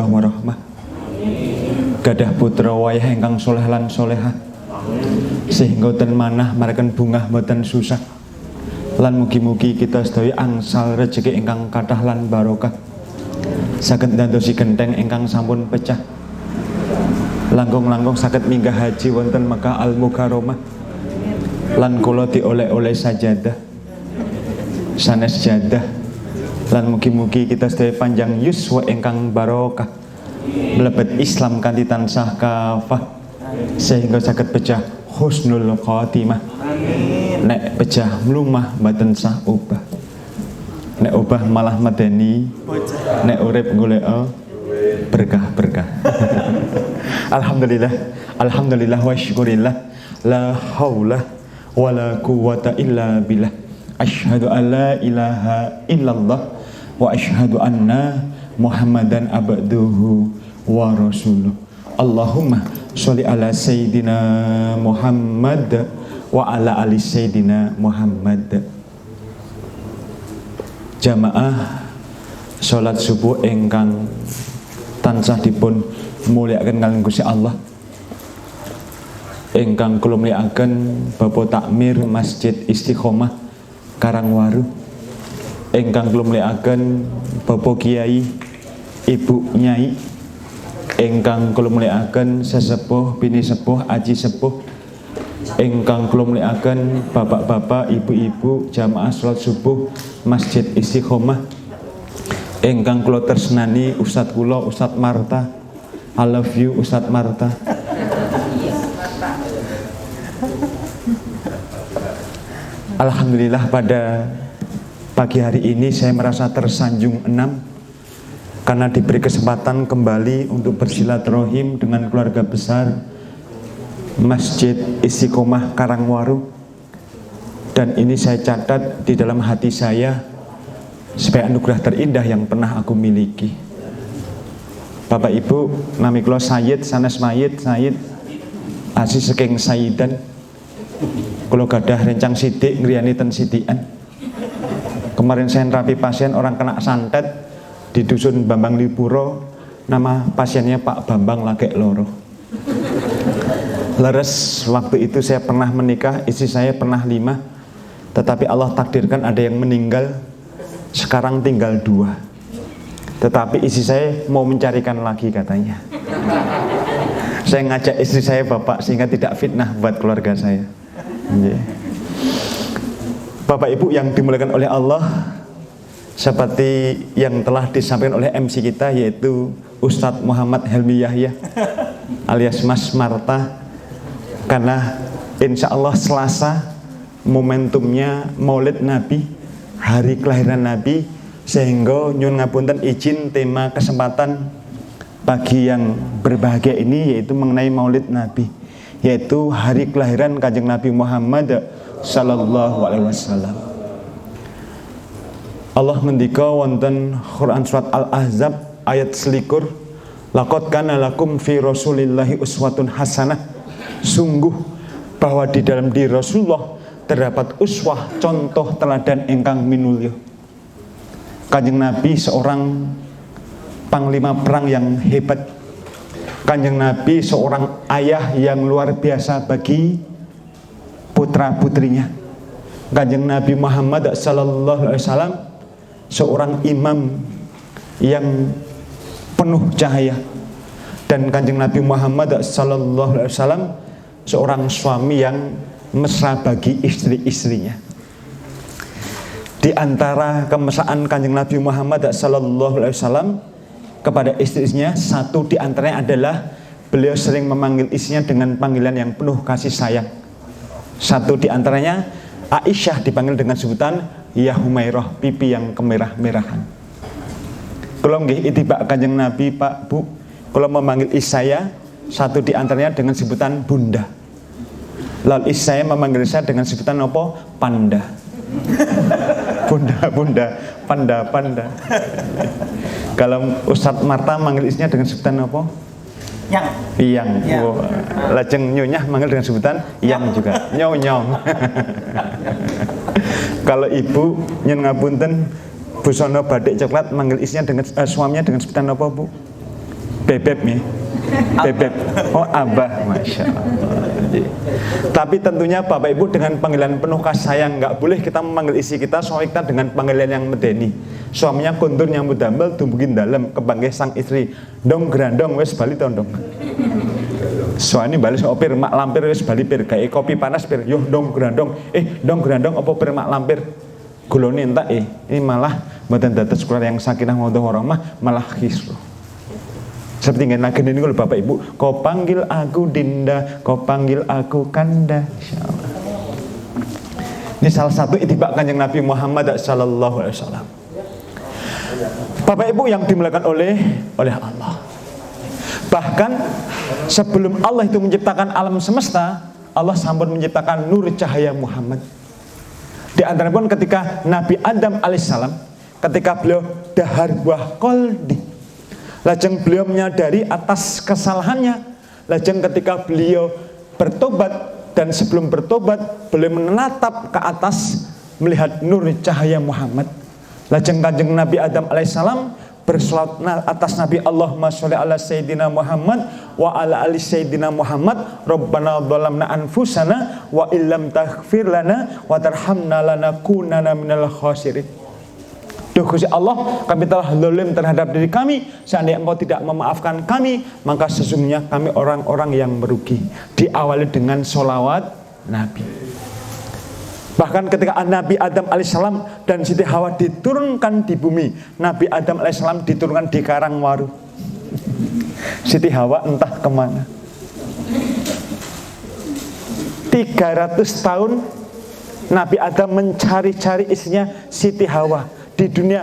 maghfirah warahmah. Gadah putra wayah ingkang soleh lan solehah, sehingga ten manah mareken bungah boten susah. Lan mugi-mugi kita sedaya angsal rejeki ingkang kathah lan barokah, saged ndandosi genteng ingkang sampun pecah. Langkung-langkung saged minggah haji wonten Mekah Al-Mukarramah. Lan kula dioleh-oleh sajadah sanes jadah. Lan mugi-mugi kita sedaya panjang yuswa ingkang barokah, mlebet Islam kanthi tansah kafah, sehingga saged pecah husnul khotimah. Nek pecah mlumah mboten sah ubah, nek ubah malah medeni, nek urip golek berkah-berkah. Alhamdulillah, alhamdulillah wa syukurillah, la haula wala quwwata illa billah. Asyhadu an la ilaha illallah wa asyhadu anna Muhammadan abduhu wa rasuluh. Allahumma sholli ala sayyidina Muhammad wa ala ali sayyidina Muhammad. Jamaah salat subuh ingkang tansah dipun mulyakaken kaliyan Gusti Allah, ingkang kula mulyakaken Bapak Takmir Masjid Istiqomah Karangwaru, ingkang kula mulyakaken Bapak Kiai Ibu Nyai, ingkang kula mulyakaken sesepuh bini sepuh aji sepuh, ingkang kula mulyakaken bapak-bapak ibu-ibu jamaah salat subuh Masjid Istiqomah, ingkang kula tresnani Ustadz kula Ustadz Marta. I love you Ustadz Marta. Alhamdulillah pada pagi hari ini saya merasa tersanjung enam karena diberi kesempatan kembali untuk bersilaturahim dengan keluarga besar Masjid Istiqomah Karangwaru. Dan ini saya catat di dalam hati saya sebagai anugerah terindah yang pernah aku miliki. Bapak Ibu, nami kula Sayyid sanes Mayit Sayyid Aziz saking Sayyidan. Kula gadah rencang sidik ngriyani ten sidikan. Kemarin saya nerapi pasien orang kena santet di dusun Bambang Lipuro. Nama pasiennya Pak Bambang Lagek Loro. Leres waktu itu saya pernah menikah, istri saya pernah 5. Tetapi Allah takdirkan ada yang meninggal, sekarang tinggal 2. Tetapi istri saya mau mencarikan lagi katanya. Saya ngajak istri saya Bapak sehingga tidak fitnah buat keluarga saya. Bapak Ibu yang dimuliakan oleh Allah, seperti yang telah disampaikan oleh MC kita yaitu Ustadz Muhammad Helmi Yahya alias Mas Marta, karena insya Allah Selasa momentumnya Maulid Nabi, hari kelahiran Nabi, sehingga nyun ngapunten izin tema kesempatan pagi yang berbahagia ini yaitu mengenai Maulid Nabi, yaitu hari kelahiran Kanjeng Nabi Muhammad sallallahu alaihi wasallam. Allah ngendika wonten Quran surat Al-Ahzab ayat 21, laqad kana lakum fi rasulillahi uswatun hasanah. Sungguh bahwa di dalam diri Rasulullah terdapat uswah, contoh teladan ingkang minulya. Kanjeng Nabi seorang panglima perang yang hebat. Kanjeng Nabi seorang ayah yang luar biasa bagi putra-putrinya. Kanjeng Nabi Muhammad sallallahu alaihi wasallam seorang imam yang penuh cahaya. Dan Kanjeng Nabi Muhammad sallallahu alaihi wasallam seorang suami yang mesra bagi istri-istrinya. Di antara kemesraan Kanjeng Nabi Muhammad sallallahu alaihi wasallam kepada istrinya, satu di antaranya adalah beliau sering memanggil istrinya dengan panggilan yang penuh kasih sayang. Satu di antaranya Aisyah dipanggil dengan sebutan Ya Humairah, pipi yang kemerah-merahan. Kalau nggih itibak Kanjeng Nabi Pak Bu, kalau memanggil istri saya, satu di antaranya dengan sebutan Bunda. Lalu istri saya memanggil saya dengan sebutan apa? Panda. Bunda, panda. Kalau Ustadz Marta manggil istrinya dengan sebutan apa? Yang. Oh, lajeng nyonya manggil dengan sebutan yang juga. Nyong. Kalau ibu nyen ngapunten Busono Badik Coklat manggil istrinya dengan suaminya dengan sebutan apa Bu? Bebek nih. Bebek. Oh, Abah, Masya Allah. Tapi tentunya Bapak Ibu dengan panggilan penuh kasih sayang, nggak boleh kita memanggil isi kita soalnya kita dengan panggilan yang medeni. Suaminya kondur nyambut damel tumbukin dalam kepanggih sang istri dong grandong wes bali tondong. Soalnya balik opir mak lampir wes bali pir kayak kopi panas pir yo dong grandong dong grandong apa pir mak lampir gulone entak ini malah mboten dados keluar yang sakinah mawaddah warahmah malah kisruh. Seperti yang lagi ini kalau Bapak Ibu, kau panggil aku Dinda, kau panggil aku Kanda, insyaallah. Ini salah satu itibak kanjeng Nabi Muhammad sallallahu alaihi wasallam. Bapak Ibu yang dimuliakan oleh Allah. Bahkan sebelum Allah itu menciptakan alam semesta, Allah sampun menciptakan nur cahaya Muhammad. Di antara pun ketika Nabi Adam alaihissalam, ketika beliau dahar buah koldi, lajeng beliau menyadari atas kesalahannya. Lajeng ketika beliau bertobat, dan sebelum bertobat beliau menatap ke atas melihat nur cahaya Muhammad. Lajeng kanjeng Nabi Adam alaihissalam berselawat atas Nabi, Allahumma sholli ala Sayyidina Muhammad wa ala ali Sayyidina Muhammad Rabbana dhalamna anfusana wa illam taghfir lana wa tarhamna lanakunanna minal khasirin. Duh Gusti Allah, kami telah zalim terhadap diri kami. Seandainya Engkau tidak memaafkan kami, maka sesungguhnya kami orang-orang yang merugi. Diawali dengan sholawat Nabi. Bahkan ketika Nabi Adam alaihissalam dan Siti Hawa diturunkan di bumi, Nabi Adam alaihissalam diturunkan di Karangwaru. Siti Hawa entah kemana. 300 tahun Nabi Adam mencari-cari istrinya Siti Hawa. Di dunia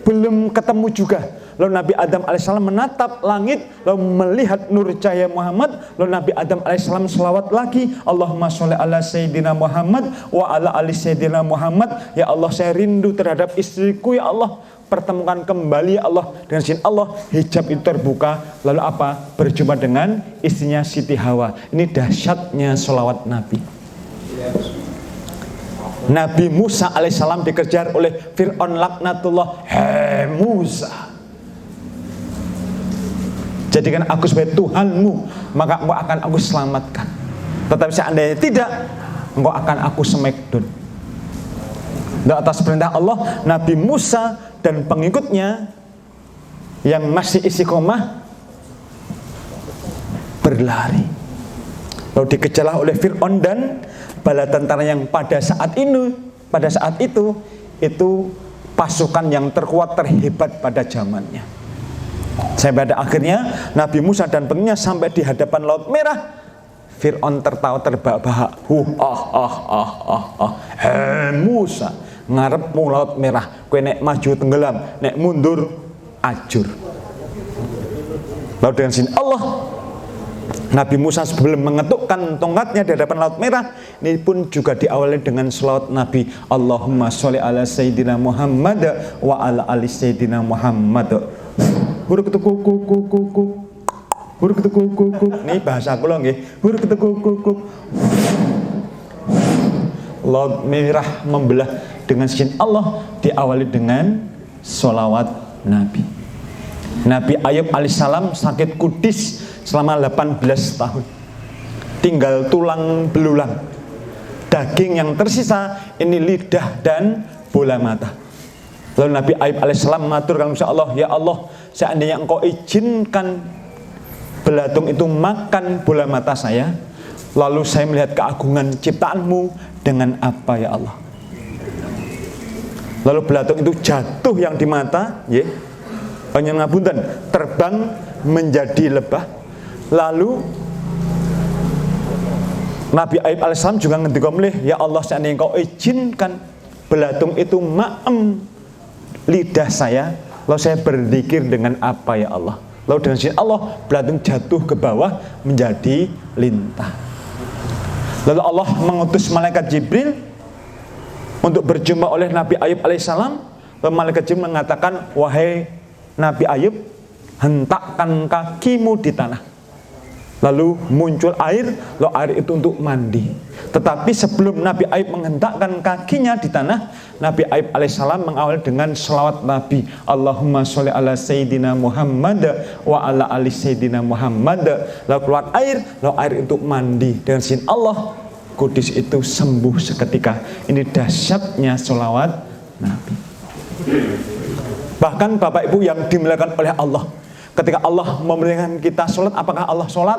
belum ketemu juga. Lalu Nabi Adam alaihissalam menatap langit, lalu melihat nur cahaya Muhammad. Lalu Nabi Adam alaihissalam selawat lagi, Allahumma sholli ala Sayyidina Muhammad wa ala ali Sayyidina Muhammad. Ya Allah, saya rindu terhadap istriku, ya Allah, pertemukan kembali ya Allah. Dengan izin Allah hijab itu terbuka. Lalu apa? Berjumpa dengan istrinya Siti Hawa. Ini dahsyatnya sholawat Nabi. Nabi Musa alaihissalam dikejar oleh Fir'aun laknatullah. Hei Musa, jadikan aku sebagai Tuhanmu, maka engkau akan aku selamatkan. Tetapi seandainya tidak, engkau akan aku smackdown. Dan atas perintah Allah, Nabi Musa dan pengikutnya yang masih istiqomah berlari. Lalu dikejarlah oleh Fir'aun dan bala tentara yang pada saat itu pasukan yang terkuat terhebat pada zamannya. Sampai pada akhirnya Nabi Musa dan pengikutnya sampai di hadapan Laut Merah. Fir'aun tertawa terbahak-bahak. Hei Musa, ngarepmu Laut Merah, kowe nek maju tenggelam, nek mundur ajur. Lalu dengan izin Allah, Nabi Musa sebelum mengetukkan tongkatnya di hadapan Laut Merah, ini pun juga diawali dengan selawat Nabi, Allahumma sholli ala Sayyidina Muhammad wa ala ali Sayyidina Muhammad. Huruf ketuk kuku, huruf ketuk kuku. Ini bahasa kula nggih. Huruf ketuk kuku. Laut Merah membelah dengan izin Allah, diawali dengan selawat Nabi. Nabi Ayub alaihissalam sakit kudis selama 18 tahun. Tinggal tulang belulang. Daging yang tersisa ini lidah dan bola mata. Lalu Nabi Ayub alaihissalam maturkan kepada Allah, ya Allah, seandainya engkau izinkan belatung itu makan bola mata saya, lalu saya melihat keagungan ciptaanmu, dengan apa ya Allah? Lalu belatung itu jatuh yang di mata, hanya ngapunten, terbang menjadi lebah. Lalu Nabi Ayub alaihissalam juga ngendika melih, ya Allah, seandainya engkau izinkan belatung itu maem lidah saya, lalu saya berzikir dengan apa ya Allah? Lalu dengan izin Allah, belatung jatuh ke bawah menjadi lintah. Lalu Allah mengutus malaikat Jibril untuk berjumpa oleh Nabi Ayub alaihissalam. Lalu malaikat Jibril mengatakan, wahai Nabi Ayub, hentakkan kakimu di tanah. Lalu muncul air, lalu air itu untuk mandi. Tetapi sebelum Nabi Ayub menghentakkan kakinya di tanah, Nabi Ayub alaihissalam mengawali dengan selawat Nabi, Allahumma sholli ala Sayyidina Muhammad wa ala ali Sayyidina Muhammad. Lalu keluar air, lalu air untuk mandi. Dengan izin Allah, kudus itu sembuh seketika. Ini dahsyatnya selawat Nabi. Bahkan Bapak Ibu yang dimuliakan oleh Allah, ketika Allah memerintahkan kita sholat, apakah Allah sholat?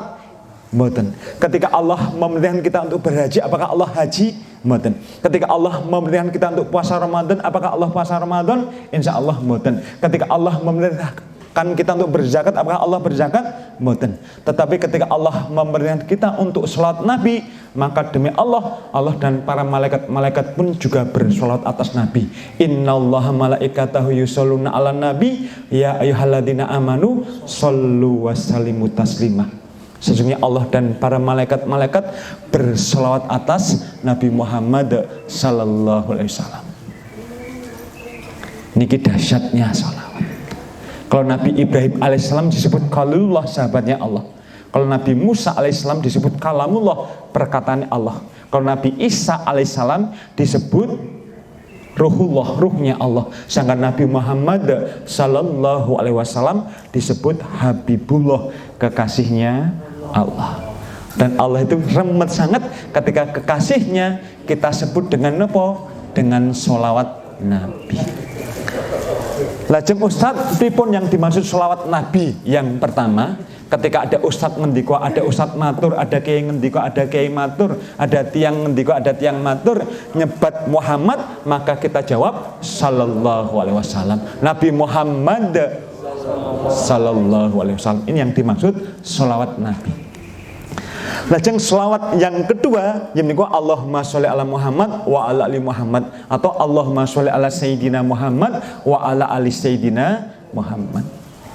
Mboten. Ketika Allah memerintahkan kita untuk berhaji, apakah Allah haji? Mboten. Ketika Allah memerintahkan kita untuk puasa Ramadan, apakah Allah puasa Ramadan? Insya Allah mboten. Ketika Allah memerintahkan kita untuk berzakat, apakah Allah berzakat? Mboten. Tetapi ketika Allah memerintahkan kita untuk sholat Nabi, maka demi Allah, Allah dan para malaikat pun juga bersolat atas Nabi. Innallaha malaikatahu yusholluna ala nabi ya ayyuhalladzina amanu shollu wasallimu taslima. Sesungguhnya Allah dan para malaikat bersolawat atas Nabi Muhammad sallallahu alaihi wasallam. Niki dahsyatnya salawat. Kalau Nabi Ibrahim alaihissalam disebut Khalilullah, sahabatnya Allah. Kalau Nabi Musa alaihissalam disebut kalamullah, perkataan Allah. Kalau Nabi Isa alaihissalam disebut ruhullah, ruhnya Allah. Sedangkan Nabi Muhammad sallallahu alaihi wasallam disebut Habibullah, kekasihnya Allah. Dan Allah itu remet sangat ketika kekasihnya kita sebut dengan apa? Dengan sholawat Nabi. Lajeng Ustadz, pripun yang dimaksud sholawat Nabi? Yang pertama, ketika ada ustadz ngendiko, ada ustadz matur, ada kiai ngendiko, ada kiai matur, ada tiang ngendiko, ada tiang matur, nyebat Muhammad, maka kita jawab sallallahu alaihi wasallam. Nabi Muhammad sallallahu alaihi wasallam. Ini yang dimaksud sholawat Nabi. Lajeng sholawat yang kedua, yaitu Allahumma sholli ala Muhammad wa ala ali Muhammad, atau Allahumma sholli ala Sayyidina Muhammad wa ala ali Sayyidina Muhammad.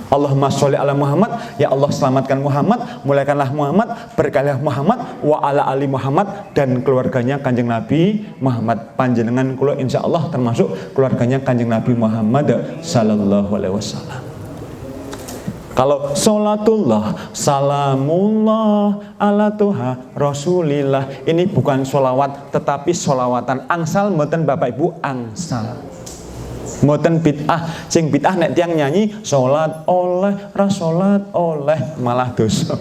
Allahumma sholli ala Muhammad, ya Allah selamatkan Muhammad, muliakanlah Muhammad, berkalilah Muhammad, wa ala ali Muhammad, dan keluarganya Kanjeng Nabi Muhammad. Panjenengan kula insyaallah termasuk keluarganya Kanjeng Nabi Muhammad sallallahu alaihi wasallam. Kalau sholatullah, salamullah, ala tuha, rasulillah, ini bukan sholawat, tetapi sholawatan angsal, mboten Bapak Ibu, angsal. Mboten bid'ah. Sing bid'ah nek tiang nyanyi sholat oleh, rasolat oleh, malah dosa.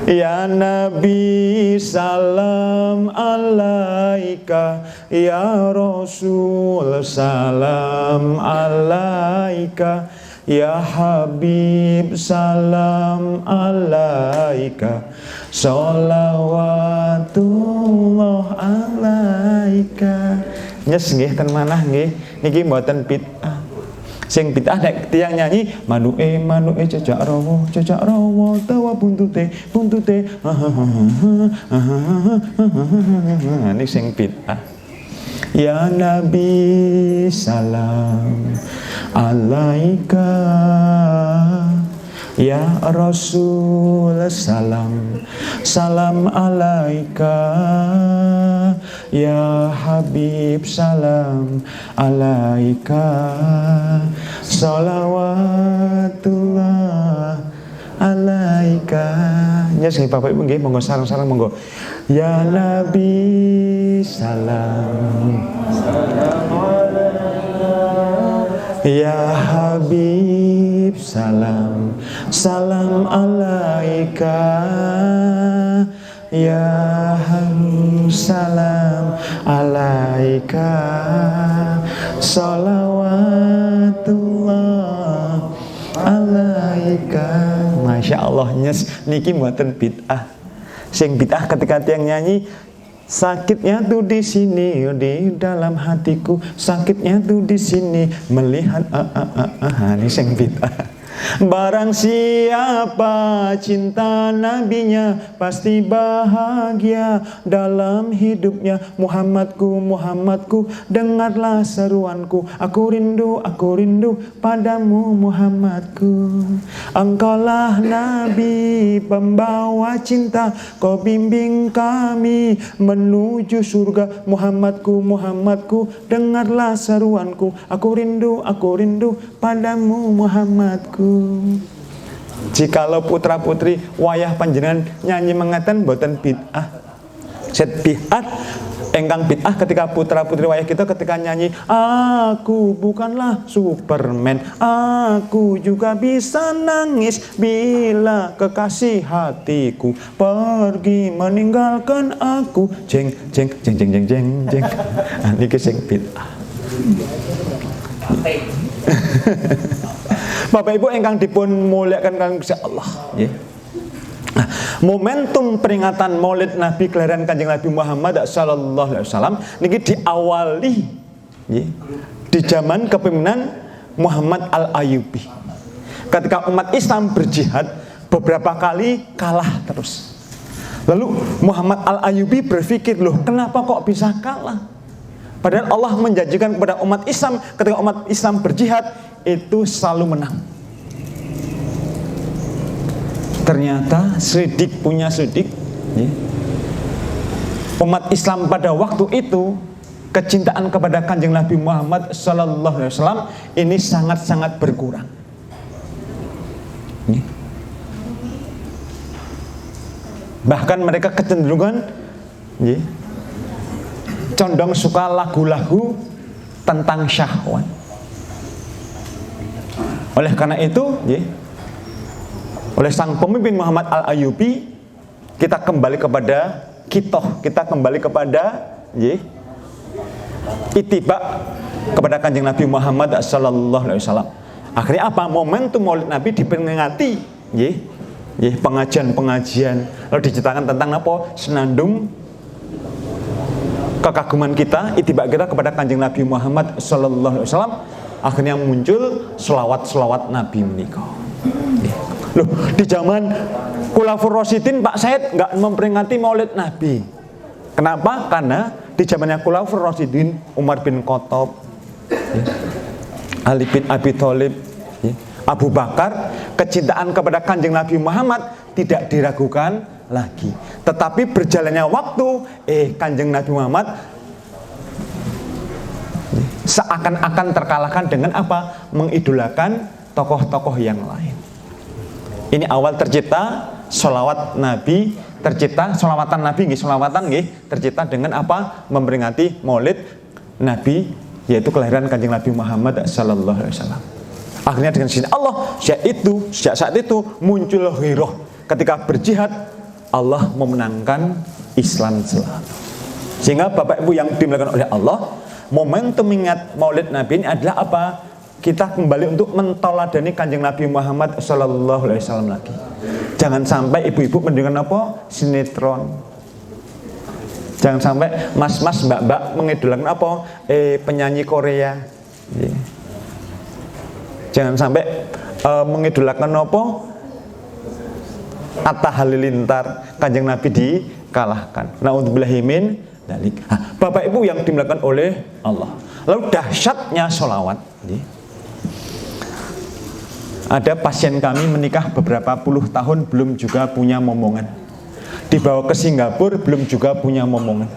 Ya Nabi salam alaika, ya Rasul salam alaika, ya Habib salam alaika, sholawatullah alaika. Nyes nggih ten manah nggih, niki mboten bid'ah. Sing bid'ah nek tiyang nyanyi manuke cecak rawa tawa buntute ini sing bid'ah. Ya Nabi salam alaika, ya Rasul salam alaika, ya Habib salam alaika, sholawatullah alaika. Nyes nggih Bapak Ibu nggih, monggo sareng-sareng monggo. Ya Nabi salam, ya Habib salam alaika, ya Habib salam alaika, sholawatullah alaika. Masya Allah, nyes niki mboten bid'ah. Sing bid'ah ketika tiang nyanyi sakitnya tuh di sini, di dalam hatiku, sakitnya tuh di sini, melihat ini sing bid'ah. Barang siapa cinta nabinya, pasti bahagia dalam hidupnya. Muhammadku, Muhammadku, dengarlah seruanku, aku rindu padamu Muhammadku. Engkaulah Nabi pembawa cinta, kau bimbing kami menuju surga. Muhammadku, Muhammadku, dengarlah seruanku, aku rindu padamu Muhammadku. Jikalau putra putri wayah panjenengan nyanyi mengatakan boten bid'ah. Set bid'ah engkang bid'ah ketika putra putri wayah kita ketika nyanyi, aku bukanlah Superman, aku juga bisa nangis bila kekasih hatiku pergi meninggalkan aku. Jeng jeng jeng jeng jeng jeng jeng. Niki sing bid'ah. Bapak Ibu ingkang dipun muliakan kalian Gusti Allah, nggih. Nah, momentum peringatan Maulid Nabi kelahiran Kanjeng Nabi Muhammad sallallahu alaihi wasallam niki diawali nggih di zaman kepemimpinan Muhammad Al-Ayyubi. Ketika umat Islam berjihad beberapa kali kalah terus. Lalu Muhammad Al-Ayyubi berpikir, loh kenapa kok bisa kalah? Padahal Allah menjanjikan kepada umat Islam ketika umat Islam berjihad itu selalu menang. Ternyata selidik punya selidik, ya. Umat Islam pada waktu itu kecintaan kepada Kanjeng Nabi Muhammad sallallahu alaihi wasallam ini sangat-sangat berkurang, ya. Bahkan mereka kecenderungan, ya, condong suka lagu-lagu tentang syahwat. Oleh karena itu, ya, oleh sang pemimpin Muhammad Al-Ayyubi, kita kembali kepada kita kembali kepada, ya, ittiba kepada Kanjeng Nabi Muhammad sallallahu alaihi wasallam. Akhirnya apa? Momentum Maulid Nabi diperingati, ya, ya, pengajian-pengajian, lalu diceritakan tentang apa? Senandung kekaguman kita, ittiba kita kepada Kanjeng Nabi Muhammad sallallahu alaihi wasallam. Akhirnya muncul selawat-selawat Nabi menika. Loh, di zaman Khulafaur Rasyidin Pak Said nggak memperingati Maulid Nabi. Kenapa? Karena di zamannya Khulafaur Rasyidin, Umar bin Khattab, ya, Ali bin Abi Thalib, ya, Abu Bakar, kecintaan kepada Kanjeng Nabi Muhammad tidak diragukan lagi. Tetapi berjalannya waktu, Kanjeng Nabi Muhammad seakan-akan terkalahkan dengan apa? Mengidolakan tokoh-tokoh yang lain. Ini awal tercipta sholawat Nabi, tercipta sholawatan Nabi, tercipta dengan apa? Memperingati Maulid Nabi, yaitu kelahiran Kanjeng Nabi Muhammad sallallahu alaihi wasallam. Akhirnya dengan sini Allah, sejak saat itu muncul ghairah. Ketika berjihad, Allah memenangkan Islam selalu. Sehingga Bapak Ibu yang dimuliakan oleh Allah, momentum ingat Maulid Nabi ini adalah apa? Kita kembali untuk mentoladani Kanjeng Nabi Muhammad sallallahu alaihi wasallam lagi. Jangan sampai ibu-ibu mendengar apa? Sinetron. Jangan sampai mas-mas, mbak-mbak mengidolakan apa? Penyanyi Korea. Yeah. Jangan sampai mengidolakan apa? Atta Halilintar, Kanjeng Nabi dikalahkan. Na'udzubillahi min dzalik. Bapak Ibu yang dimuliakan oleh Allah. Lalu dahsyatnya sholawat. Ada pasien kami menikah beberapa puluh tahun belum juga punya momongan. Dibawa ke Singapura belum juga punya momongan.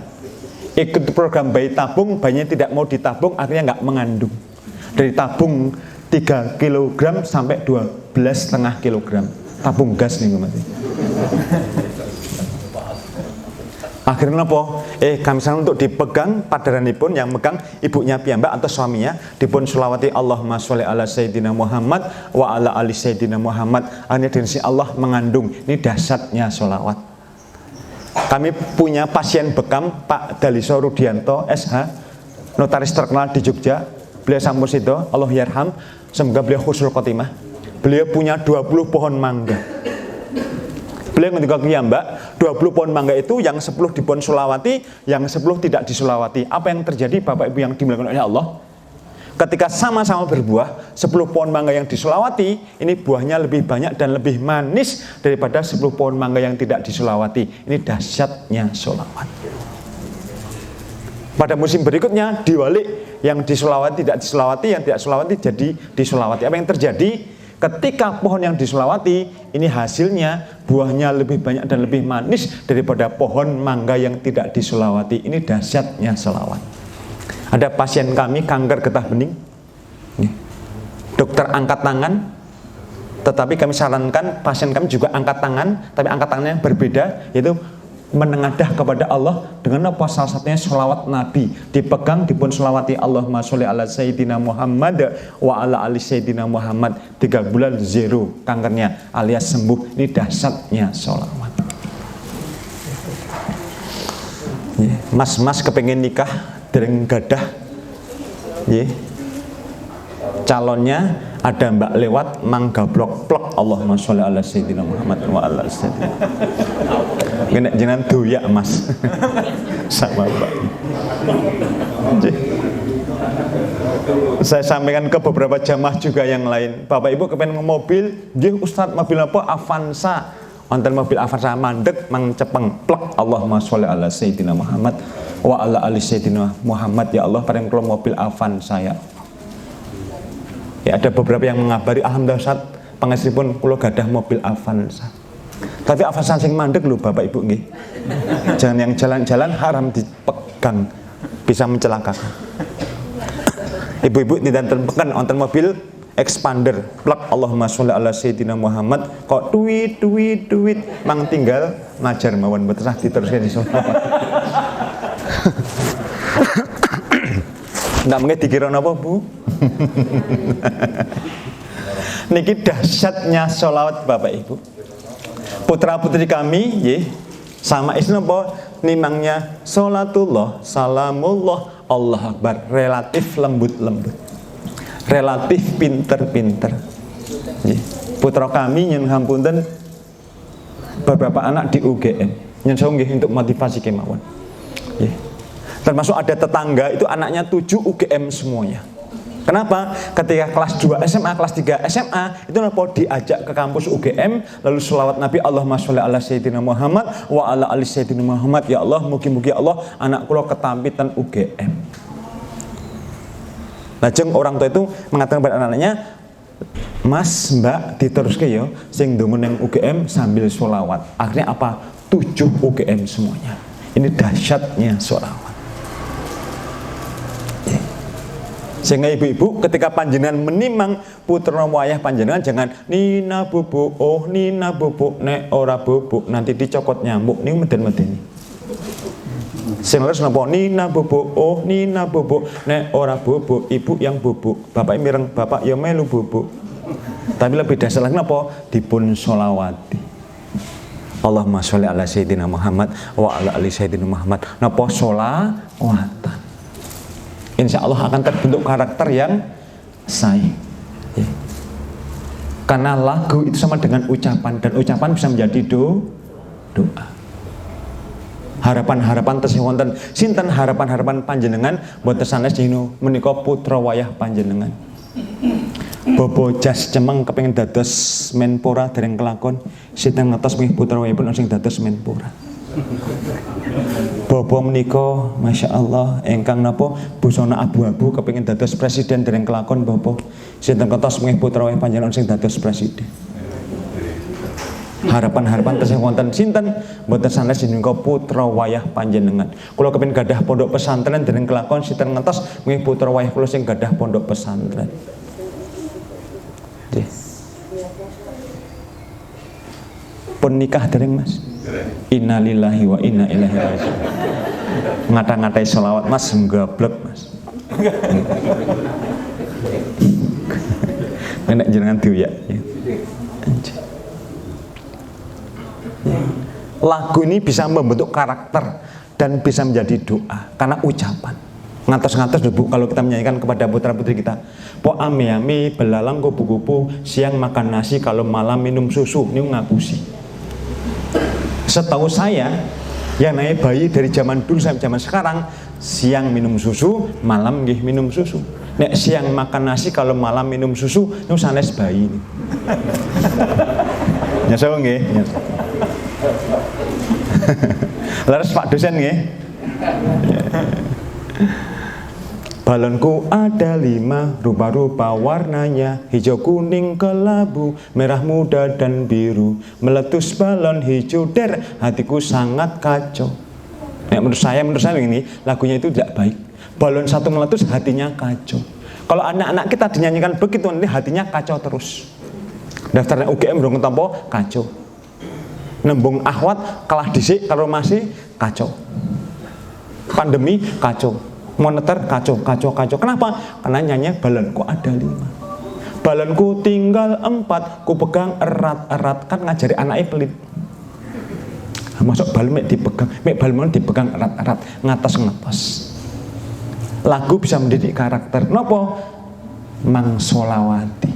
Ikut program bayi tabung, bayinya tidak mau ditabung, akhirnya nggak mengandung. Dari tabung 3 kg sampai 12,5 kg. Tabung gas nih mati. Akhirnya apa? Kami sana untuk dipegang padaranipun, yang megang ibunya piyambak atau suaminya, dipun sholawati Allahumma sholli ala Sayyidina Muhammad wa ala ali Sayyidina Muhammad. Akhirnya dari sini Allah mengandung. Ini dahsyatnya sholawat. Kami punya pasien bekam Pak Daliso Rudianto SH, notaris terkenal di Jogja. Beliau sampun sida, Allah yarham, semoga beliau husnul khotimah. Beliau punya 20 pohon mangga. Beliau ketika kiyambak, 20 pohon mangga itu yang 10 dipun sulawati, yang 10 tidak disulawati. Apa yang terjadi Bapak Ibu yang dimuliakan oleh Allah? Ketika sama-sama berbuah, 10 pohon mangga yang disulawati, ini buahnya lebih banyak dan lebih manis daripada 10 pohon mangga yang tidak disulawati. Ini dahsyatnya sholawat. Pada musim berikutnya diwalik, yang disulawati tidak disulawati, yang tidak disulawati jadi disulawati. Apa yang terjadi? Ketika pohon yang disulawati, ini hasilnya buahnya lebih banyak dan lebih manis daripada pohon mangga yang tidak disulawati. Ini dahsyatnya sholawat. Ada pasien kami kanker getah bening, dokter angkat tangan, Tetapi kami sarankan pasien kami juga angkat tangan, tapi angkat tangannya berbeda, yaitu menengadah kepada Allah dengan apa? Salah satunya sholawat Nabi, dipegang dipun sholawati Allahumma sholli ala Sayyidina Muhammad wa ala ali Sayyidina Muhammad. 3 bulan zero kankernya alias sembuh. Ini dahsyatnya sholawat. Mas-mas kepengen nikah dereng gadah, calonnya ada mbak lewat manggablok plok Allahumma sholli ala Sayyidina Muhammad wa ala ali Sayyidina. Kena jenengan doyak mas sama mbak. Saya sampaikan ke beberapa jamaah juga yang lain. Bapak ibu kepengen mobil, nggih Ustaz, mobil apa? Avanza. Wonten mobil Avanza mandek mang cepeng plek Allahumma sholli ala Sayyidina Muhammad wa ala ali Sayyidina Muhammad. Ya Allah, paring kula mobil Avanza ya. Ya ada beberapa yang mengabari, alhamdulillah Ustaz, pangesipun kula gadah mobil Avanza. Tapi Avanza sing mandek lho Bapak Ibu nggih. Jangan yang jalan-jalan haram dipegang, bisa mencelakakan. Ibu-ibu tidak terpekan wonten mobil expander plak Allahumma sholli ala Sayyidina Muhammad kok duit mang tinggal ngajar mawon mboten sah diteruskan di sono. Ndak mengke dikira napa Bu? Niki dahsyatnya sholawat Bapak Ibu. Putra putri kami nggih sama istri napa nimangnya sholatullah salamullah Allah Akbar, relatif lembut-lembut, relatif pinter-pinter. Putra kami yang hampunten beberapa anak di UGM yang saya nggih untuk motivasi kemawon. Termasuk ada tetangga itu anaknya 7 UGM semuanya. Kenapa? Ketika kelas 2 SMA, kelas 3 SMA itu napa diajak ke kampus UGM, lalu sholawat Nabi Allahumma sholli ala Sayyidina Muhammad wa ala ali Sayyidina Muhammad. Ya Allah, mugi-mugi Allah anak kula ketampitan UGM. Lajeng orang tua itu mengatakan kepada anak-anaknya, Mas, Mbak, diteruske ya sing ndonga ning UGM sambil sholawat. Akhirnya apa? 7 UGM semuanya. Ini dahsyatnya sholawat. Sehingga ibu-ibu ketika panjenengan menimang putra wayah panjenengan jangan nina bubuk, oh nina bubuk, nek ora bubuk nanti dicokot nyamuk. Ini meden-medeni. Sing leres napa nina bubuk, oh nina bubuk, nek ora bubuk, ibu yang bubuk. Bapak mireng, bapak ya melu bubuk. Tapi lebih dasar lagi napa? Dipun sholawati. Allahumma sholli ala Sayyidina Muhammad wa ala ali Sayyidina Muhammad. Napa sholawatan. Insya Allah akan terbentuk karakter yang sahih. Karena lagu itu sama dengan ucapan, dan ucapan bisa menjadi doa. Harapan-harapan tesih wonten sinten harapan-harapan panjenengan boten sanes dino menika putra wayah panjenengan. Bobo jas cemeng kepengin dados menpora dereng kelakon, sinten ngetos mih putra wayahipun sing dados menpora. Bobo menika Masya Allah engkang napa busana abu-abu kepengin dados presiden dereng kelakon Bobo. Sinten kentos mengih putra wayah panjenengan sing dados presiden. Harapan-harapan tesih wonten sinten boten sanes menika putra wayah panjenengan. Kula kepengin gadah pondok pesantren dereng kelakon, sinten ngentos mengih putra wayah kula sing gadah pondok pesantren. Nggih. Pun nikah dereng Mas? Innalillahi wa inna ilaihi raji'un. Ngata-ngatai sholawat Mas nggablek Mas. Nek jenengan diuyak. Lagu ini bisa membentuk karakter dan bisa menjadi doa karena ucapan. Ngantos-ngantos Bu kalau kita menyanyikan kepada putra-putri kita. Po ame-ame belalang kupu-kupu, siang makan nasi, kalau malam minum susu. Ini ngapusi. Setahu saya, yang namanya bayi dari zaman dulu sampai zaman sekarang, siang minum susu, malam nggih minum susu. Nek siang makan nasi, kalau malam minum susu, itu sanes bayi ini. Nyasa nggih. Laras Pak dosen nggih. Balonku ada 5 rupa-rupa warnanya, hijau, kuning, kelabu, merah muda dan biru. Meletus balon hijau der, hatiku sangat kacau. Menurut saya ini lagunya itu tidak baik. Balon satu meletus hatinya kacau. Kalau anak-anak kita dinyanyikan begitu nanti hatinya kacau terus. Daftarnya UGM belum ketompo, kacau. Nembung akhwat kalah dhisik karo masih kacau. Pandemi kacau. Moneter kacau. Kenapa? Karena nyanyi balanku ada 5. Balanku tinggal 4, ku pegang erat-erat. Kan ngajari anaknya pelit. Masuk bal mek dipegang, mek bal mau dipegang erat-erat, ngatos. Lagu bisa mendidik karakter. Nopo? Mang Solawati.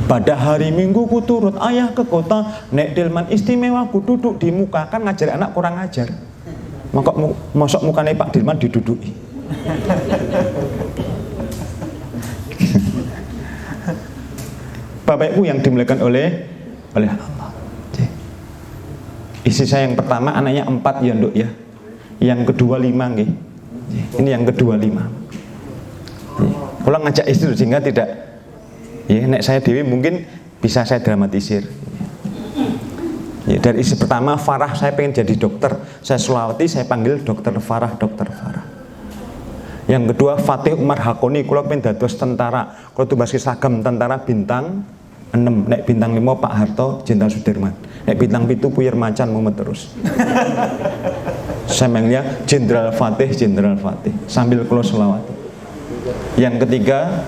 Pada hari Minggu ku turut ayah ke kota, nek delman istimewa ku duduk di muka. Kan ngajari anak kurang ajar. Maka mosok mukanya Pak Dilman diduduki. Bapak Ibu yang dimuliakan oleh Allah. Istri saya yang pertama anaknya 4 ya Nduk ya. Yang kedua 5 nggih. Ini yang kedua 5. Pulang ngajak istri sehingga tidak. Ya, nek saya dewi mungkin bisa saya dramatisir. Ya, dari istri pertama Farah, saya pengen jadi dokter. Saya Sulawati, saya panggil dokter Farah. Yang kedua Fatih Umar Hakoni, kula pengen dados tentara. Kula tumbas seragam tentara bintang 6, nek bintang 5 Pak Harto, Jenderal Sudirman. Nek bintang 7 Puyer Macan mumet terus. Saya manggilnya Jenderal Fatih sambil kula Sulawati. Yang ketiga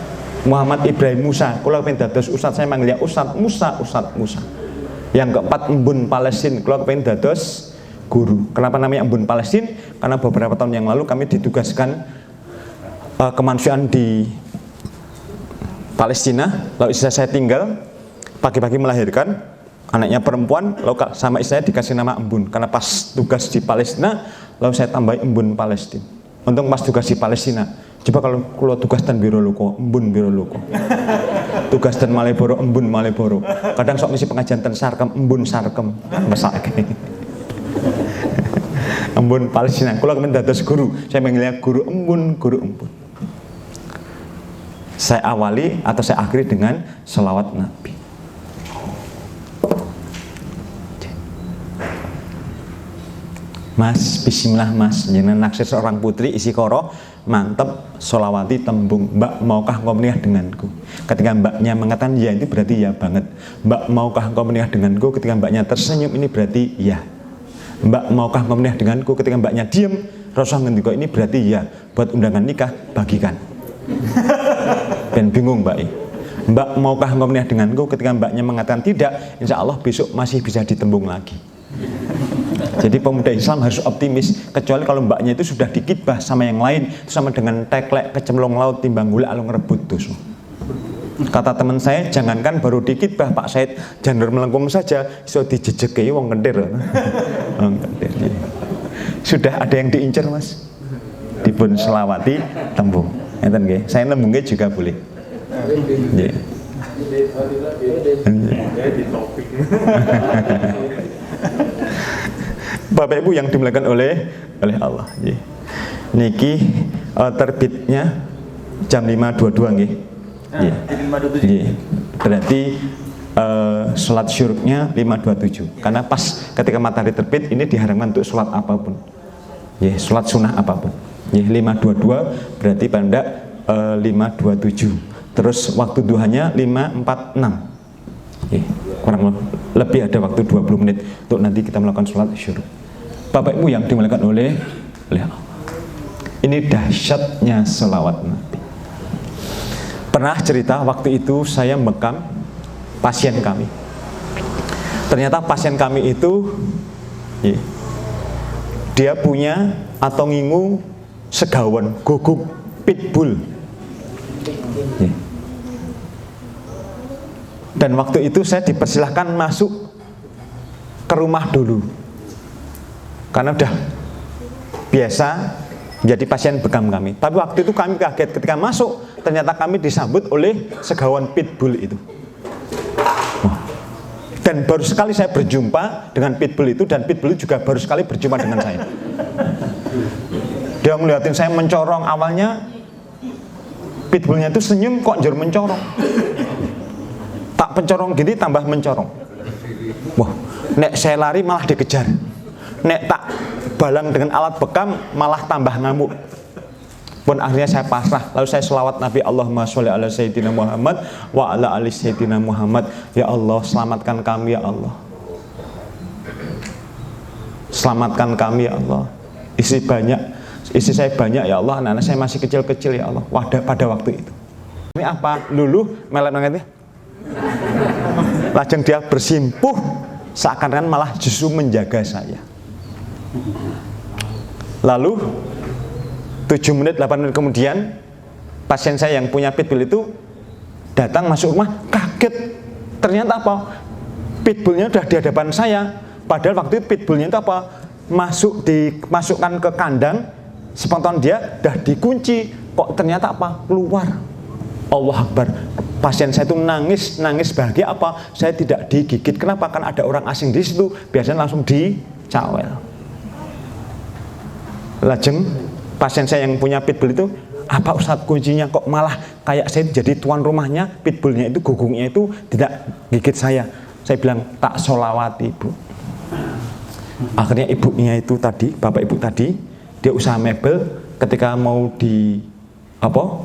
Muhammad Ibrahim Musa, kula pengen dados ustad, saya manggilnya Ustad Musa. Yang keempat Embun Palestin, kula pengen dados guru. Kenapa namanya Embun Palestin? Karena beberapa tahun yang lalu kami ditugaskan kemanusiaan di Palestina. Lalu istri saya tinggal, pagi-pagi melahirkan, anaknya perempuan, lalu sama istri saya dikasih nama Embun. Karena pas tugas di Palestina, lalu saya tambahin Embun Palestin. Untung pas tugas di Palestina. Coba kalau tugas dan biro loko, Embun biro loko. Tugas dan Maleboro, Embun Maleboro. Kadang sok ngisi pengajian ten Sarkem, Embun Sarkem. Mesake. Embun Palestina. Kula kemen dados guru, saya manggilnya guru Embun. Saya awali atau saya akhiri dengan selawat Nabi. Mas, bismillah mas, jenengan naksir seorang putri isi koro, mantep, solawati tembung, mbak maukah engkau menikah denganku? Ketika mbaknya mengatakan ya, itu berarti ya banget. Mbak maukah engkau menikah denganku? Ketika mbaknya tersenyum, ini berarti ya. Mbak maukah engkau menikah denganku? Ketika mbaknya diem, Rasulullah ngendika, ini berarti ya. Buat undangan nikah, bagikan. Dan bingung mbak. Mbak maukah engkau menikah denganku? Ketika mbaknya mengatakan tidak, insya Allah besok masih bisa ditembung lagi. Jadi pemuda Islam harus optimis, kecuali kalau mbaknya itu sudah dikitbah sama yang lain, itu sama dengan teklek kecemplung laut timbang gula alung rebut tuh. Kata teman saya, jangankan baru dikitbah Pak Said, janur melengkung saja iso dijejeki wong kentir. Sudah ada yang diincar mas, dipun selawati tembung. Ngeten nggih, saya nembungnya juga boleh. Nggih. Bapak Ibu yang dimuliakan oleh Allah. Niki terbitnya jam 5.22 nggih. Berarti sholat syuruknya 5.27. Karena pas ketika matahari terbit ini diharamkan untuk sholat apapun. Sholat sunnah apapun. 5.22 berarti pada 5.27. Terus waktu duhanya 5.46. Kurang lebih ada waktu 20 menit untuk nanti kita melakukan sholat syuruk. Bapak Ibu yang dimuliakan oleh Allah. Ini dahsyatnya selawat Nabi. Pernah cerita waktu itu saya bekam pasien kami. Ternyata pasien kami itu dia punya atau ngingu segawan guguk pitbull. Dan waktu itu saya dipersilahkan masuk ke rumah dulu, karena udah biasa menjadi pasien bekam kami. Tapi waktu itu kami kaget ketika masuk, ternyata kami disambut oleh segawan pitbull itu. Dan baru sekali saya berjumpa dengan pitbull itu, dan pitbull juga baru sekali berjumpa dengan saya. Dia ngeliatin saya mencorong. Awalnya pitbullnya itu senyum, kok jor mencorong. Tak pencorong gini tambah mencorong. Wah, nek saya lari malah dikejar. Nek tak balang dengan alat bekam malah tambah ngamuk. Pun akhirnya saya pasrah, lalu saya selawat Nabi, Allahumma sholli ala sayyidina Muhammad wa ala ali sayyidina Muhammad. Ya Allah, selamatkan kami ya Allah. Selamatkan kami ya Allah. Istri saya banyak ya Allah, anak-anak saya masih kecil-kecil ya Allah. Pada waktu itu. Ini apa? Lulu melek nangis. Lajeng dia bersimpuh, seakan-akan malah justru menjaga saya. Lalu 7 menit, 8 menit kemudian, pasien saya yang punya pitbull itu datang masuk rumah, kaget. Ternyata apa? Pitbullnya udah di hadapan saya. Padahal waktu itu pitbullnya itu apa? Dimasukkan ke kandang, spontan dia udah dikunci. Kok ternyata apa? Keluar. Allah Akbar. Pasien saya itu nangis bahagia apa? Saya tidak digigit. Kenapa? Kan ada orang asing di situ. Biasanya langsung dicawel. Lajeng pasien saya yang punya pitbull itu, apa Ustadz kuncinya kok malah kayak saya jadi tuan rumahnya, pitbullnya itu, gugungnya itu tidak gigit saya. Saya bilang tak solawati ibu. Akhirnya ibunya itu tadi, bapak ibu tadi, dia usaha mebel, ketika mau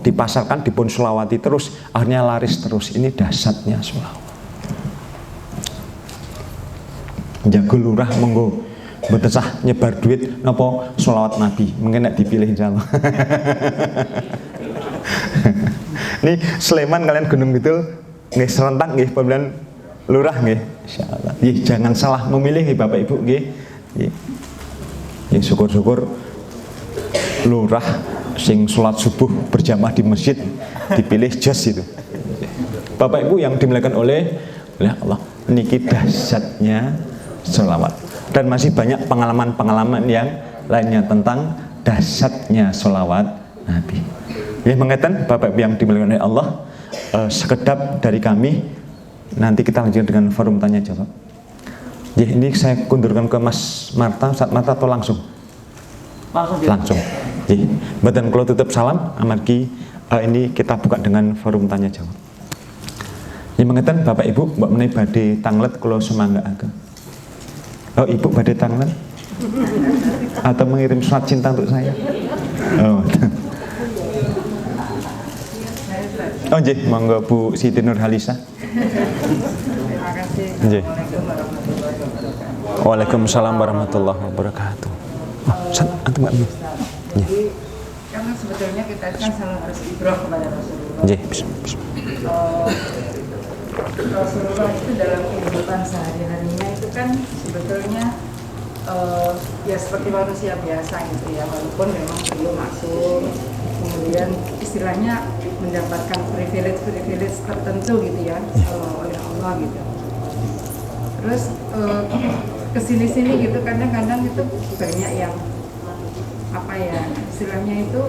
dipasarkan, dipun solawati terus, akhirnya laris terus. Ini dahsyatnya solawat. Jago lurah monggo betesah nyebar duit nopo solawat Nabi, mungkin nek dipilih insyaallah. Ini Sleman kalian Gunung Kidul nggih serentak nggih pemilihan lurah nggih insyaallah. Nggih jangan salah memilih nggih Bapak Ibu nggih. Nggih syukur-syukur lurah sing salat subuh berjamaah di masjid dipilih jos itu. Bapak Ibu yang dimuliakan oleh Allah, niki dahsyatnya sholawat. Dan masih banyak pengalaman-pengalaman yang lainnya tentang dahsyatnya sholawat Nabi. Ya mengenai Bapak Ibu yang dimuliakan oleh Allah, sekedap dari kami. Nanti kita lanjutkan dengan forum tanya jawab. Ya ini saya kundurkan ke Mas Marta, Ustaz Marta atau langsung? Langsung. Ya, badan kalau tutup salam, amargi ini kita buka dengan forum tanya jawab. Ya mengenai Bapak Ibu, Mbak Menai badhe tanglet kalau semangga agak. Oh ibu badai tangan atau mengirim surat cinta untuk saya? Oh, oh jih, monggo Bu Siti Nurhalisa. Terima kasih. Waalaikumsalam warahmatullahi wabarakatuh. Oh, antum Mbak. Jadi karena sebetulnya kita kan selalu harus ibrah kepada Rasulullah. Jih, Rasulullah itu dalam kehidupan sehari-harinya itu kan sebetulnya ya seperti manusia biasa gitu ya, walaupun memang beliau masuk kemudian istilahnya mendapatkan privilege tertentu gitu ya oleh Allah gitu. Terus kesini-sini gitu kadang-kadang itu banyak yang apa ya istilahnya itu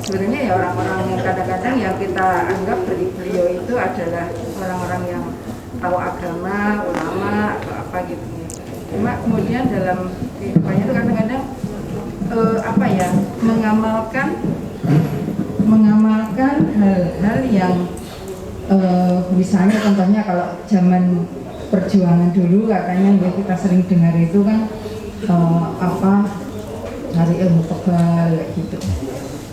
sebenarnya ya orang-orang yang kadang-kadang yang kita anggap dari beliau itu adalah orang-orang yang tahu agama, ulama atau apa gitu. Cuma kemudian dalam kehidupannya itu kadang-kadang apa ya mengamalkan hal-hal yang misalnya contohnya kalau zaman perjuangan dulu katanya ya kita sering dengar itu kan hari ilmu kebal gitu.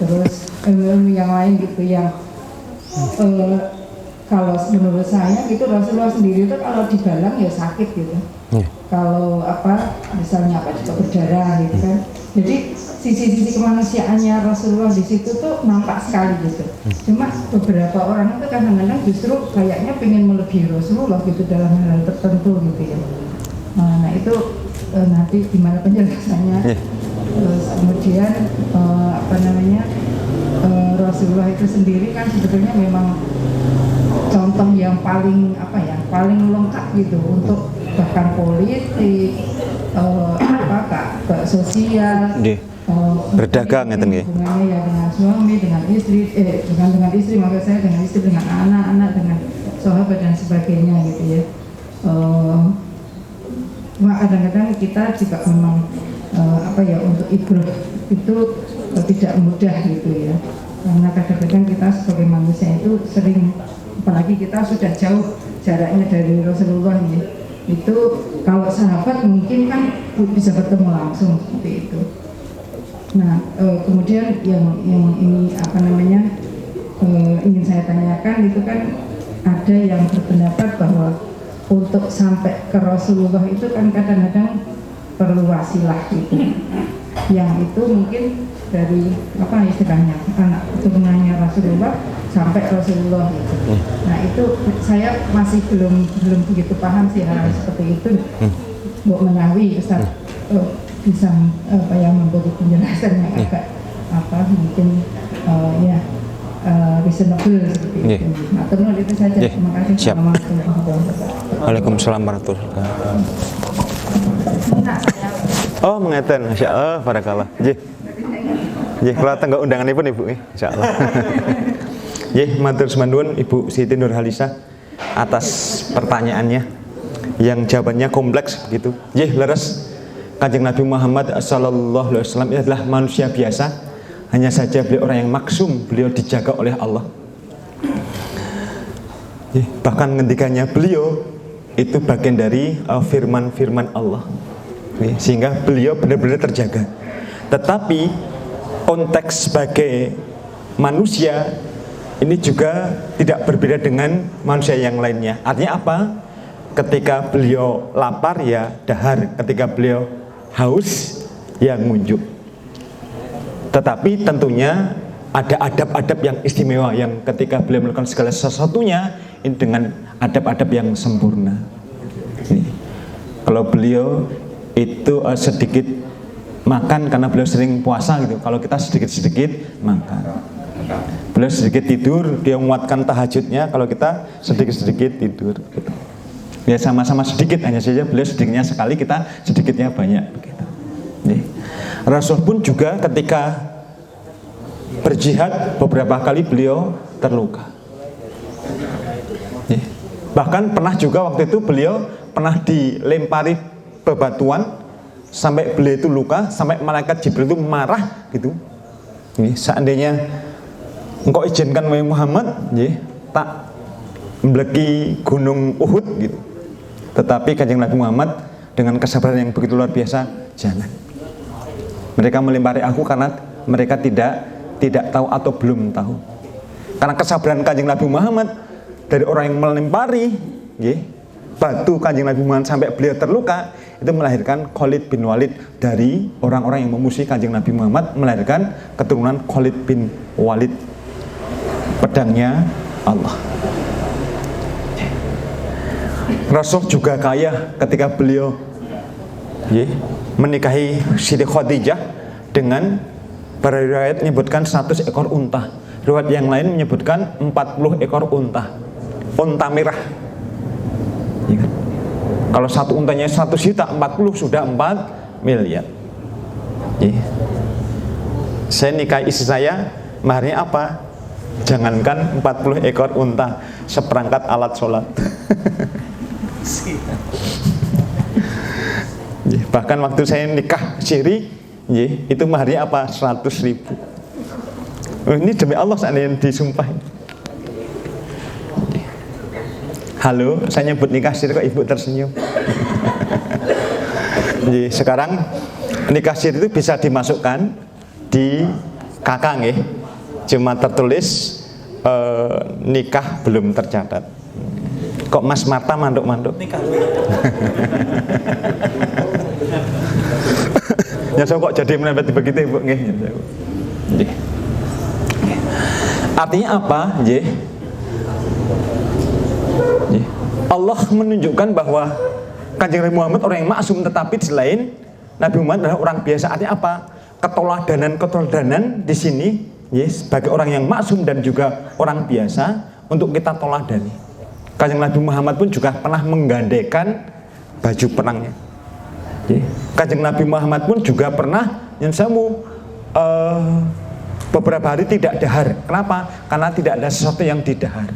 Terus ilmu yang lain gitu yang kalau menurut saya gitu Rasulullah sendiri itu kalau dibalang ya sakit gitu. Kalau misalnya juga berdarah gitu kan. Jadi sisi-sisi kemanusiaannya Rasulullah di situ tuh nampak sekali gitu. Cuma beberapa orang itu kadang-kadang justru kayaknya pengen melebihi Rasulullah gitu dalam hal tertentu gitu ya. Nah itu nanti gimana penjelasannya. Terus kemudian Rasulullah itu sendiri kan sebetulnya memang contoh yang paling lengkap gitu untuk bahkan politik, sosial, berdagang ngeten nggih. Hubungannya ya dengan suami, dengan istri, dengan istri maksud saya dengan istri, dengan anak-anak, dengan sahabat dan sebagainya gitu ya. Kadang-kadang kita juga memang untuk ibrah itu tidak mudah gitu ya, karena kadang-kadang kita sebagai manusia itu sering, apalagi kita sudah jauh jaraknya dari Rasulullah ya, itu kalau sahabat mungkin kan bisa bertemu langsung seperti itu. Nah, kemudian yang ini apa namanya ingin saya tanyakan itu kan ada yang berpendapat bahwa untuk sampai ke Rasulullah itu kan kadang-kadang perlu wasilah gitu. Yang itu mungkin dari apa istilahnya anak keturunannya Rasulullah sampai Rasulullah gitu. Nah itu saya masih belum begitu paham sih hal seperti itu. Bu Menawi Ustaz bisa apa yang memberi penjelasan yang agak apa mungkin ya reasonable seperti itu. Nah, tentu itu saja. Terima kasih. Siap. Waalaikumsalam warahmatullahi wabarakatuh. Oh, mengeten, insyaallah, barakallah. Nggih. Nggih, kula tenggo undanganipun Ibu nggih, insyaallah. Nggih, matur nuwun Ibu Siti Nurhalisah atas pertanyaannya yang jawabannya kompleks begitu. Nggih, leres. Kanjeng Nabi Muhammad sallallahu alaihi wasallam adalah manusia biasa, hanya saja beliau orang yang maksum, beliau dijaga oleh Allah. Bahkan ngendikannya beliau itu bagian dari firman-firman Allah, sehingga beliau benar-benar terjaga. Tetapi konteks sebagai manusia ini juga tidak berbeda dengan manusia yang lainnya. Artinya apa? Ketika beliau lapar ya dahar, ketika beliau haus ya ngunjuk. Tetapi tentunya ada adab-adab yang istimewa yang ketika beliau melakukan segala sesuatunya ini dengan adab-adab yang sempurna. Kalau beliau itu sedikit makan karena beliau sering puasa gitu. Kalau kita sedikit-sedikit makan. Beliau sedikit tidur, dia menguatkan tahajudnya. Kalau kita sedikit-sedikit tidur gitu. Ya sama-sama sedikit, hanya saja beliau sedikitnya sekali, kita sedikitnya banyak begitu. Rasul pun juga ketika berjihad beberapa kali beliau terluka. Bahkan pernah juga waktu itu beliau pernah dilempari bebatuan sampai beliau itu luka, sampai malaikat Jibril itu marah gitu. Seandainya engkau izinkan wahai Muhammad, tak membleki gunung Uhud gitu. Tetapi Kanjeng Nabi Muhammad dengan kesabaran yang begitu luar biasa, jangan. Mereka melempari aku karena mereka tidak tahu atau belum tahu. Karena kesabaran Kanjeng Nabi Muhammad dari orang yang melempari batu Kanjeng Nabi Muhammad sampai beliau terluka, itu melahirkan Khalid bin Walid. Dari orang-orang yang memusuhi Kanjeng Nabi Muhammad melahirkan keturunan Khalid bin Walid, pedangnya Allah. Rasul juga kaya ketika beliau menikahi Siti Khadijah dengan riwayat menyebutkan 100 ekor unta. Riwayat yang lain menyebutkan 40 ekor unta. Unta merah. Kalau satu untanya 1 juta, 40 sudah 4 miliar. Saya nikahi istri saya, maharnya apa? Jangankan 40 ekor unta, seperangkat alat sholat. Bahkan waktu saya nikah siri, itu maharnya apa? 100.000. Ini demi Allah seandainya disumpah. Halo, saya nyebut nikah siri kok ibu tersenyum. Sekarang nikah siri itu bisa dimasukkan di kakak nggih. Cuma tertulis nikah belum tercatat. Kok Mas Marta manduk-manduk? Nikah. Ya so kok jadi menempel begitu Ibu nggih. Artinya apa? Allah menunjukkan bahwa Kanjeng Nabi Muhammad orang yang maksum, tetapi di selain Nabi Muhammad adalah orang biasa. Artinya apa? Keteladanan di sini sebagai orang yang maksum dan juga orang biasa untuk kita teladani. Kanjeng Nabi Muhammad pun juga pernah menggandakan baju perangnya. Kanjeng Nabi Muhammad pun juga pernah beberapa hari tidak dahar. Kenapa? Karena tidak ada sesuatu yang didahar.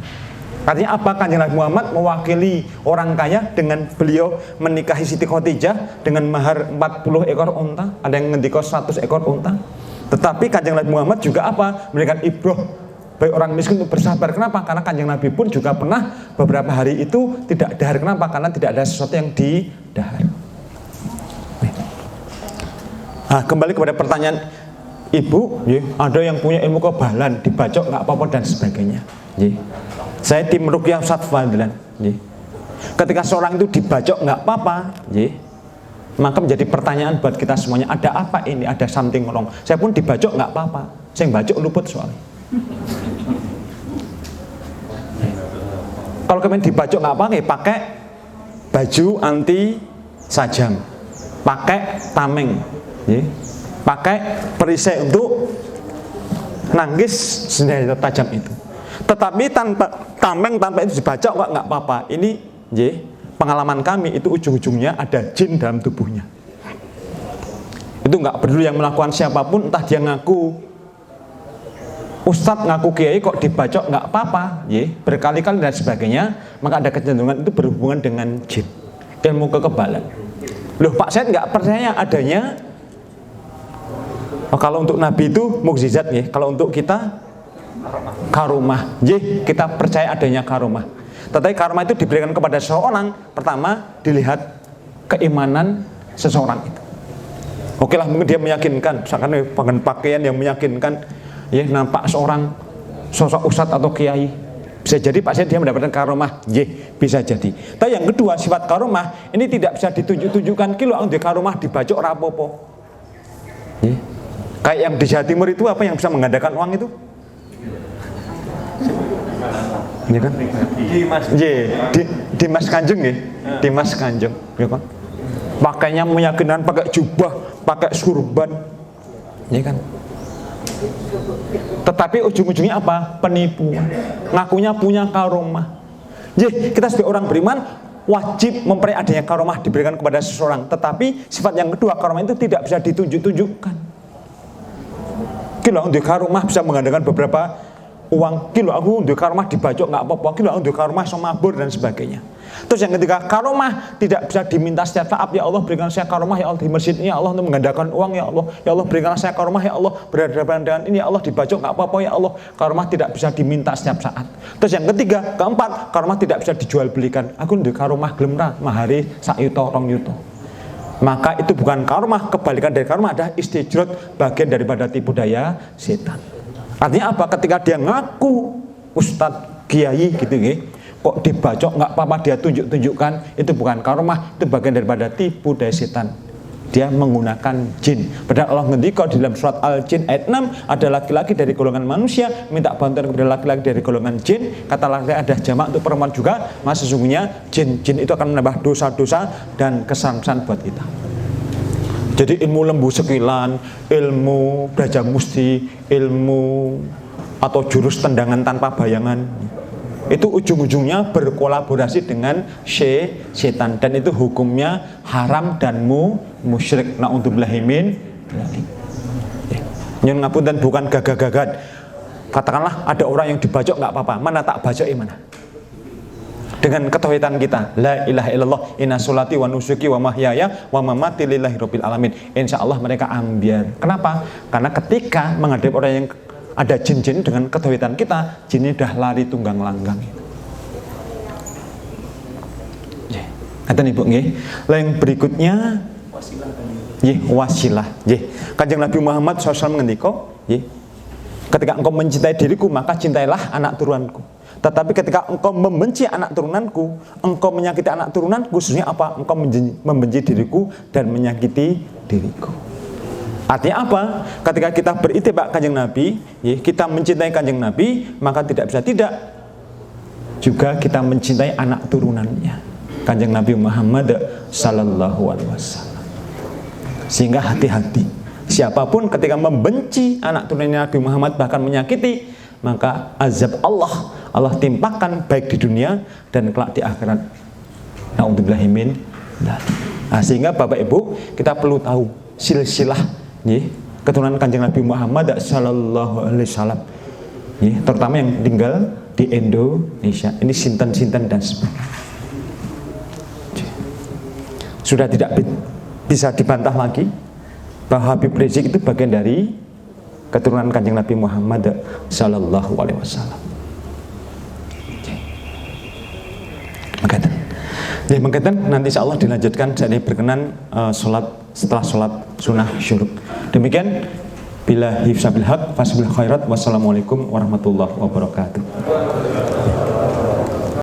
Artinya apa? Kanjeng Nabi Muhammad mewakili orang kaya dengan beliau menikahi Siti Khadijah dengan mahar 40 ekor unta. Ada yang ngendika 100 ekor unta. Tetapi Kanjeng Nabi Muhammad juga apa? Memberikan ibrah bagi orang miskin untuk bersabar. Kenapa? Karena Kanjeng Nabi pun juga pernah beberapa hari itu tidak dahar. Kenapa? Karena tidak ada sesuatu yang didahar. Nah, kembali kepada pertanyaan ibu, ada yang punya ilmu kebalan, dibacok nggak apa-apa dan sebagainya. Saya tim Ruqyah Ustadz Fadlan. Ketika seorang itu dibacok nggak apa-apa, maka menjadi pertanyaan buat kita semuanya, ada apa ini? Ada something wrong. Saya pun dibacok nggak apa-apa, saya bacok luput soalnya. Kalau kalian dibacok nggak apa-apa, pakai baju anti sajam, pakai tameng, pakai perisai untuk nanggis senjata tajam itu. Tetapi tanpa tameng, tanpa itu dibacok nggak apa-apa. Ini pengalaman kami itu ujung-ujungnya ada jin dalam tubuhnya. Itu nggak peduli yang melakukan siapapun, entah dia ngaku ustadz, ngaku kiai, kok dibacok nggak apa-apa, berkali-kali dan sebagainya, maka ada kecenderungan itu berhubungan dengan jin, ilmu kekebalan. Loh Pak Said nggak percaya adanya. Kalau untuk Nabi itu mukjizat, kalau untuk kita karomah, kita percaya adanya karomah. Tetapi karomah itu diberikan kepada seseorang, pertama dilihat keimanan seseorang itu. Oke lah, mungkin dia meyakinkan, misalkan dengan pakaian yang meyakinkan, nampak seorang sosok ustadz atau kiai, bisa jadi Pak Said dia mendapatkan karomah, bisa jadi. Tapi yang kedua, sifat karomah ini tidak bisa ditunjuk-tunjukkan. Kilo di karomah dibacok rapopo. Kayak yang di Jawa Timur itu apa yang bisa menggandakan uang itu? Ini kan? Dimas Kanjeng, Dimas Kanjeng, kan? Pakainya meyakinkan, pakai jubah, pakai surban, kan? Tetapi ujung-ujungnya apa? Penipuan. Ngakunya punya karomah. Kita sebagai orang beriman wajib mempercayai adanya karomah diberikan kepada seseorang. Tetapi sifat yang kedua, karomah itu tidak bisa ditunjuk-tunjukkan. Kilo di karomah bisa menggandakan beberapa uang. Kilo aku di karomah dibacok nggak apa-apa. Kilo aku di karomah sama mabur dan sebagainya. Terus yang ketiga, karomah tidak bisa diminta setiap saat. Ya Allah berikan saya karomah, ya Allah di masjid ini, ya Allah untuk menggandakan uang, ya Allah. Ya Allah berikanlah saya karomah, ya Allah berhadapan dengan ini, ya Allah dibacok nggak apa-apa, ya Allah. Karomah tidak bisa diminta setiap saat. Terus yang ketiga, keempat, karomah tidak bisa dijual belikan. Aku di karomah gelemra mahari sak yuto rong yuto. Maka itu bukan karomah, kebalikan dari karomah adalah istijrot, bagian daripada tipu daya setan. Artinya apa? Ketika dia ngaku ustadz, kiai gitu, kok dibacok nggak apa-apa, dia tunjuk-tunjukkan, itu bukan karomah, itu bagian daripada tipu daya setan. Dia menggunakan jin. Padahal Allah ngendika di dalam surat Al-Jin ayat 6, ada laki-laki dari golongan manusia minta bantuan kepada laki-laki dari golongan jin. Kata laki-laki ada jamak untuk perempuan juga, maka sesungguhnya jin itu akan menambah dosa-dosa dan kesangsaran buat kita. Jadi ilmu lembu sekilan, ilmu belajar musti, ilmu atau jurus tendangan tanpa bayangan, itu ujung-ujungnya berkolaborasi dengan setan, dan itu hukumnya haram dan musyrik. Na'udzubillahi min dzalik. Nyun ngapunten, bukan gagah-gagahan. Katakanlah ada orang yang dibacok nggak apa-apa, mana tak bacok mana? Dengan ketauhidan kita, la ilaha illallah, inna sholati wa nusuki wa mahyaya wa mamati lillahi rabbil alamin. Insya Allah mereka ambiar. Kenapa? Karena ketika menghadapi orang yang ada jin-jin, dengan ketauhidan kita, jinnya dah lari tunggang langgang. Kata nih Bu, yang berikutnya wasilah. Kanjeng Nabi Muhammad SAW mengendiko, ketika engkau mencintai diriku, maka cintailah anak turunanku. Tetapi ketika engkau membenci anak turunanku, engkau menyakiti anak turunanku, sesungguhnya apa? Engkau membenci diriku dan menyakiti diriku. Artinya apa? Ketika kita beritibak Kanjeng Nabi, kita mencintai Kanjeng Nabi, maka tidak bisa tidak juga kita mencintai anak turunannya, Kanjeng Nabi Muhammad sallallahu alaihi wasallam. Sehingga hati-hati, siapapun ketika membenci anak turunannya Nabi Muhammad, bahkan menyakiti, maka azab Allah timpakan baik di dunia dan kelak di akhirat. Na'udzubillahi min dzalik. Sehingga Bapak Ibu, kita perlu tahu silsilah keturunan Kanjeng Nabi Muhammad sallallahu alaihi wasallam, terutama yang tinggal di Indonesia. Ini sinten-sinten dan sebagainya. Sudah tidak bisa dibantah lagi bahwa Habib Rizik itu bagian dari keturunan Kanjeng Nabi Muhammad sallallahu alaihi wasallam. Mengkaitkan nanti insya Allah dilanjutkan, jadi berkenan sholat setelah sholat sunnah syuruk. Demikian Billahi sabil haq fasbil khairat. Wassalamualaikum warahmatullahi wabarakatuh.